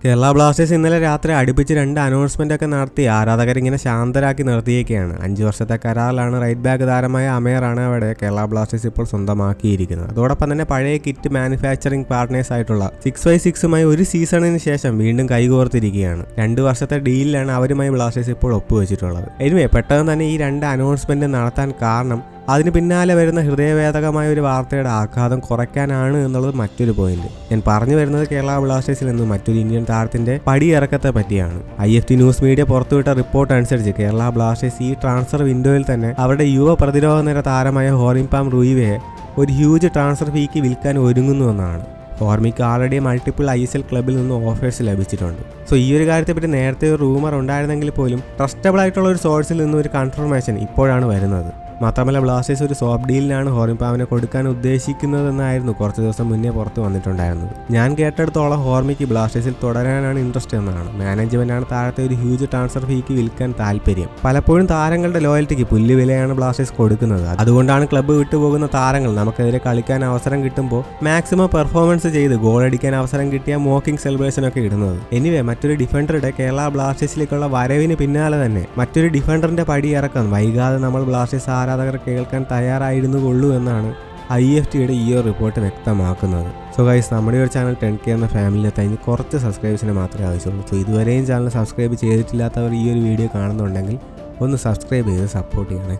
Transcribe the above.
Kerala Blasters ഇന്നലെ രാത്രി അടുപ്പിച്ച് 2 അനൗൺസ്മെന്റ് ഒക്കെ നടത്തി ആരാധകരിങ്ങനെ ശാന്തരാക്കി നിർത്തിയേക്കാണ്. 5 വർഷത്തെ കരാറിലാണ് റൈറ്റ് ബാക്ക് താരമായ അമേറാണ് അവിടെ കേരള ബ്ലാസ്റ്റേഴ്സ് ഇപ്പോൾ സ്വന്തമാക്കിയിരിക്കുന്നത്. അതോടൊപ്പം തന്നെ പഴയ കിറ്റ് മാനുഫാക്ചറിംഗ് പാർട്ട്നേഴ്സ് ആയിട്ടുള്ള 6x6മായി ഒരു സീസണിന് ശേഷം വീണ്ടും കൈകോർത്തിരിക്കുകയാണ്. 2 വർഷത്തെ ഡീലിലാണ് അവരുമായി ബ്ലാസ്റ്റേഴ്സ് ഇപ്പോൾ ഒപ്പുവെച്ചിട്ടുള്ളത്. എനിവേ പെട്ടെന്ന് തന്നെ ഈ 2 അനൗൺസ്മെന്റ് നടത്താൻ കാരണം അതിന് പിന്നാലെ വരുന്ന ഹൃദയവേദകമായ ഒരു വാർത്തയുടെ ആഘാതം കുറയ്ക്കാനാണ് എന്നുള്ളത് മറ്റൊരു പോയിന്റ്. ഞാൻ പറഞ്ഞു വരുന്നത് കേരള ബ്ലാസ്റ്റേഴ്സിൽ നിന്ന് മറ്റൊരു ഇന്ത്യൻ താരത്തിന്റെ പടിയിറക്കത്തെ പറ്റിയാണ്. IFT ന്യൂസ് മീഡിയ പുറത്തുവിട്ട റിപ്പോർട്ട് അനുസരിച്ച് കേരള ബ്ലാസ്റ്റേഴ്സ് ഈ ട്രാൻസ്ഫർ വിൻഡോയിൽ തന്നെ അവരുടെ യുവ പ്രതിരോധ നിര താരമായ ഹോറിംപാം റൂയിവയെ ഒരു ഹ്യൂജ് ട്രാൻസ്ഫർ ഫീക്ക് വിൽക്കാൻ ഒരുങ്ങുന്നുവെന്നാണ്. ഹോർമിക്ക് ആൾറെഡി മൾട്ടിപ്പിൾ ISL ക്ലബിൽ നിന്ന് ഓഫേഴ്സ് ലഭിച്ചിട്ടുണ്ട്. സോ ഈ ഒരു കാര്യത്തെപ്പറ്റി നേരത്തെ ഒരു റൂമർ ഉണ്ടായിരുന്നെങ്കിൽ പോലും ട്രസ്റ്റബിൾ ആയിട്ടുള്ള ഒരു സോഴ്സിൽ നിന്ന് ഒരു കൺഫർമേഷൻ ഇപ്പോഴാണ് വരുന്നത്. മാത്രമല്ല ബ്ലാസ്റ്റേഴ്സ് ഒരു സോഫ്റ്റ് ഡീലിനാണ് ഹോർമിപ്പാമിനെ കൊടുക്കാൻ ഉദ്ദേശിക്കുന്നതെന്നായിരുന്നു കുറച്ച് ദിവസം മുന്നേ പുറത്ത് വന്നിട്ടുണ്ടായിരുന്നത്. ഞാൻ കേട്ടെടുത്തോളം ഹോർമിക്ക് ബ്ലാസ്റ്റേഴ്സിൽ തുടരാനാണ് ഇൻട്രസ്റ്റ് എന്നാണ്. മാനേജ്മെന്റാണ് താഴത്തെ ഒരു ഹ്യൂജ് ട്രാൻസ്ഫർ ഫീക്ക് വിൽക്കാൻ താല്പര്യം. പലപ്പോഴും താരങ്ങളുടെ ലോയൽറ്റിക്ക് പുല്ല് വിലയാണ് ബ്ലാസ്റ്റേഴ്സ് കൊടുക്കുന്നത്. അതുകൊണ്ടാണ് ക്ലബ്ബ് വിട്ടുപോകുന്ന താരങ്ങൾ നമുക്കെതിരെ കളിക്കാൻ അവസരം കിട്ടുമ്പോൾ മാക്സിമം പെർഫോമൻസ് ചെയ്ത് ഗോൾ അടിക്കാൻ അവസരം കിട്ടിയ മോക്കിംഗ് സെലിബ്രേഷൻ ഒക്കെ ഇടുന്നത്. എനിവേ മറ്റൊരു ഡിഫൻഡറുടെ കേരള ബ്ലാസ്റ്റേഴ്സിലേക്കുള്ള വരവിന് പിന്നാലെ തന്നെ മറ്റൊരു ഡിഫൻഡറിന്റെ പടിയിറക്കാൻ വൈകാതെ നമ്മൾ ബ്ലാസ്റ്റേഴ്സ് ആരാധകർ കേൾക്കാൻ തയ്യാറായിരുന്നുകൊള്ളൂ എന്നാണ് IFTയുടെ ഈ ഒരു റിപ്പോർട്ട് വ്യക്തമാക്കുന്നത്. സോ ഗൈസ്, നമ്മുടെ ഒരു ചാനൽ 10K എന്ന ഫാമിലിയിലെത്താൻ ഇനി കുറച്ച് സബ്സ്ക്രൈബേഴ്സിനെ മാത്രമേ ആവശ്യമുള്ളൂ. സോ ഇതുവരെയും ചാനൽ സബ്സ്ക്രൈബ് ചെയ്തിട്ടില്ലാത്തവർ ഈ ഒരു വീഡിയോ കാണുന്നുണ്ടെങ്കിൽ ഒന്ന് സബ്സ്ക്രൈബ് ചെയ്ത് സപ്പോർട്ട് ചെയ്യണേ.